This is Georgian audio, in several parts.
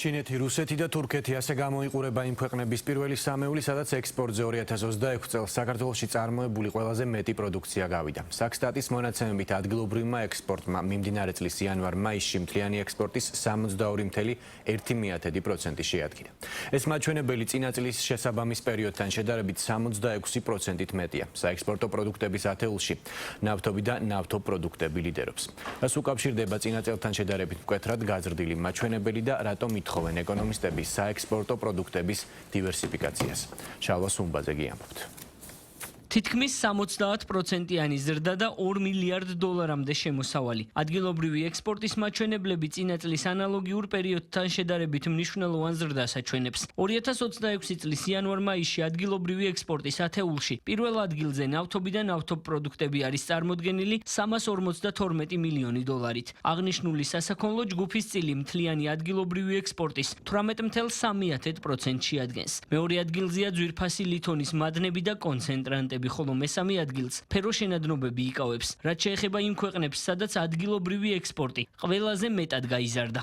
ჩინეთი, რუსეთი და თურქეთი ასე გამოიყურება იმ ქვეყნების პირველი სამეული, სადაც ექსპორტზე 2026 წელს საქართველოში წარმოებული ყველაზე მეტი პროდუქცია გავიდა. Საქსტატის მონაცემებით ადგილობრივმა ექსპორტმა მიმდინარე წლის იანვარ-მაისში მთლიანი ექსპორტის 62.1% შეადგინა. ეს მაჩვენებელი წინა წლის შესაბამის პერიოდთან შედარებით 66%-ით მეტია. საექსპორტო პროდუქტების ათეულში ნავთობი და ნავთობპროდუქტები ლიდერობს. ეს უკავშირდება წინა წელთან შედარებით მკვეთრად გაზრდილი მაჩვენებელი და რატომ ითხოვენ ეკონომისტები საექსპორტო პროდუქტების დივერსიფიკაციას. შალვა სუმბაძე გიამბობთ. თითქმის 70%-იანი ზრდა და $2 მილიარდამდე შემოსავალი. ადგილობრივი ექსპორტის მაჩვენებლები წინა წლის ანალოგიურ პერიოდთან შედარებით მნიშვნელოვან ზრდას აჩვენებს. 2026 წლის იანვარ-მაისში ადგილობრივი ექსპორტის ათეულში პირველ ადგილზე ნავთობი და ნავთობპროდუქტები არის წარმოდგენილი $352 მილიონი. აღნიშნული სასაქონლო ჯგუფის წილი მთლიანი ადგილობრივი ექსპორტის 18.3% შეადგენს. მეორე ადგილზეა ძვირფასი ლითონის მადნები და კონცენტრანტები. ხოლო მესამე ადგილს ფეროშენადნობები იკავებს, რაც შეეხება იმ ქვეყნებს, სადაც ადგილობრივი ექსპორტი ყველაზე მეტად გაიზარდა.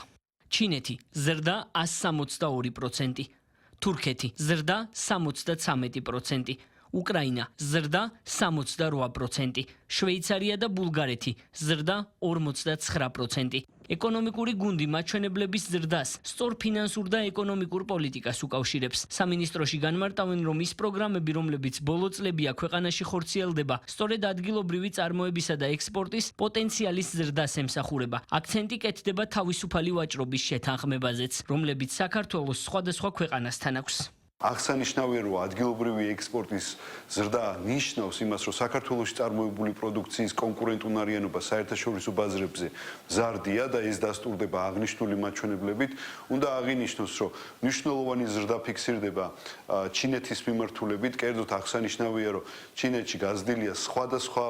ჩინეთი ზრდა 162%, თურქეთი ზრდა 73%, უკრაინა ზრდა 68%, შვეიცარია და ბულგარეთი ზრდა 49%. ეკონომიკური გუნდი მაჩვენებლების ზრდას სწორ ფინანსურ და ეკონომიკურ პოლიტიკას უკავშირებს. სამინისტროში განმარტავენ, რომ ის პროგრამები, რომლებიც ბოლო წლებია ქვეყანაში ხორციელდება, სწორედ ადგილობრივი წარმოებისა და ექსპორტის პოტენციალის ზრდას ემსახურება. აქცენტი კეთდება თავისუფალი ვაჭრობის შეთანხმებაზეც, რომლებიც საქართველოს სხვადასხვა ქვეყანასთან აქვს. აღსანიშნავია, რომ ადგილობრივი ექსპორტის ზრდა ნიშნავს იმას, რომ საქართველოში წარმოებული პროდუქციის კონკურენტუნარიანობა საერთაშორისო ბაზრებზე მზარდია და ეს დასტურდება აღნიშნული მაჩვენებლებით. უნდა აღინიშნოს, რომ მნიშვნელოვანი ზრდა ფიქსირდება ჩინეთის მიმართულებით. კერძოდ აღსანიშნავია, რომ ჩინეთში გაზრდილია სხვადასხვა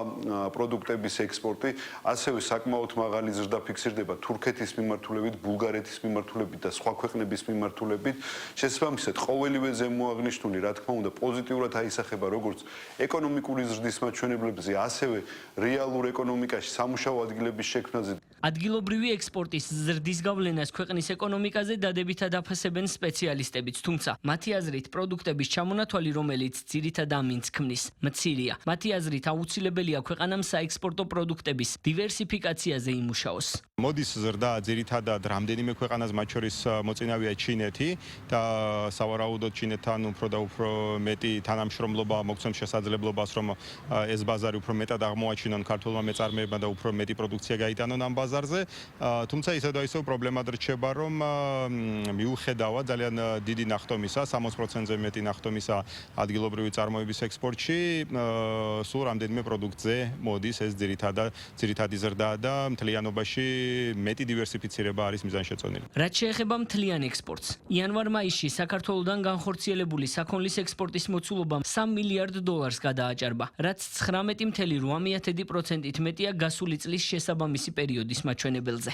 პროდუქტების ექსპორტი, ასევე საკმაოდ მაღალი ზრდა ფიქსირდება თურქეთის მიმართულებით, ბულგარეთის მიმართულებით და სხვა ქვეყნების მიმართულებით. შესაბამისად, ყოველივე მოაღნიშნული, რა თქმა უნდა, პოზიტიურად აისახება როგორც ეკონომიკური ზრდის მაჩვენებლებზე, ასევე რეალურ ეკონომიკაში სამუშაო ადგილების შექმნაზე. ადგილობრივი ექსპორტის ზრდის გავლენას ქვეყნის ეკონომიკაზე დადებითად აფასებენ სპეციალისტებიც, თუმცა მათი აზრით პროდუქტების ჩამონათვალი, რომელიც ძირითად ამინდს ქმნის, მცირეა. მათი აზრით აუცილებელია ქვეყანამ საექსპორტო პროდუქტების დივერსიფიკაციაზე იმუშაოს. მოდის ზრდა ძირითადად რამდენიმე ქვეყანას, მათ შორის მოწინავეა ჩინეთი და სავარაუდოდ ჩინეთთან უფრო და უფრო მეტი თანამშრომლობა მოგცემს შესაძლებლობას, რომ ეს ბაზარი უფრო მეტად აღმოაჩინონ ქართულმა მეწარმეებმა და უფრო მეტი პროდუქცია გაიტანონ ამ ბაზარზე. თუმცა ისე და ისე პრობლემად რჩება, რომ მიუხედავად ძალიან დიდი ნახტომისა, 60%-ზე მეტი ნახტომისა ადგილობრივი წარმოების ექსპორტში, სულ რამდენიმე პროდუქტზე მოდის ეს ძირითადი ზრდა და მთლიანობაში მეტი დივერსიფიცირება არის მიზანშეწონილი. რაც შეეხება მთლიან ექსპორტს, იანვარ-მაისში საქართველოსთან განხორციელებული საქონლის ექსპორტის მოცულობამ $3 მილიარდ გადააჭარბა, რაც 19.8%-ით მეტია გასული წლის შესაბამისი პერიოდის მაჩვენებელზე.